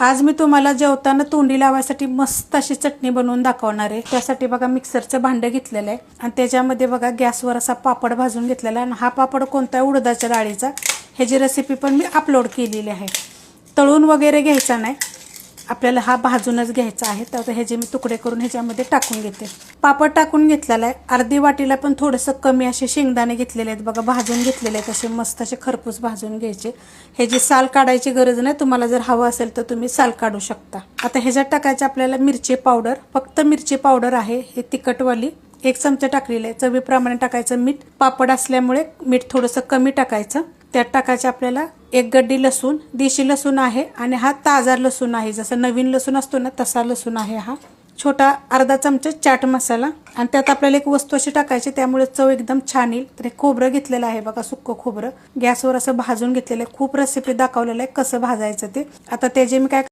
आज मी तुम्हाला जेवताना तोंडी लावायसाठी मस्त अशी चटणी बनवून दाखवणार आहे। त्यासाठी बघा मिक्सरचं भांडं घेतलेलं आहे आणि त्याच्यामध्ये बघा गॅसवर असा पापड भाजून घेतलेला आहे। आणि हा पापड कोणता आहे? उडदाच्या डाळीचा। ह्याची रेसिपी पण मी अपलोड केलेली आहे। तळून वगैरे घ्यायचा नाही, आपल्याला हा भाजूनच घ्यायचा आहे। तर ह्याचे मी तुकडे करून ह्याच्यामध्ये टाकून घेते। पापड टाकून घेतलेला आहे। अर्धी वाटीला पण थोडंसं कमी असे शेंगदाणे घेतलेले आहेत बघा, भाजून घेतलेले आहेत। असे मस्त असे खरपूस भाजून घ्यायचे। ह्याची साल काढायची गरज नाही, तुम्हाला जर हवं असेल तर तुम्ही साल काढू शकता। आता ह्याच्यात टाकायचं आपल्याला मिरची पावडर, फक्त मिरची पावडर आहे, हे तिखटवाली 1 चमचा टाकलेलं आहे। चवीप्रमाणे टाकायचं मीठ, पापड असल्यामुळे मीठ थोडंसं कमी टाकायचं। त्यात टाकायचं आपल्याला 1 गड्डी लसूण, देशी लसूण आहे आणि हा ताजा लसूण आहे। जसं नवीन लसूण असतो ना तसा लसूण आहे हा। छोटा अर्धा चमचा चाट मसाला आणि त्यात आपल्याला एक वस्तू अशी टाकायची, त्यामुळे चव एकदम छान येईल। तर हे खोबरं घेतलेलं आहे बघा, सुक्कं खोबरं गॅसवर असं भाजून घेतलेलं आहे। खूप रेसिपी दाखवलेलं आहे कसं भाजायचं ते। आता त्याचे मी काय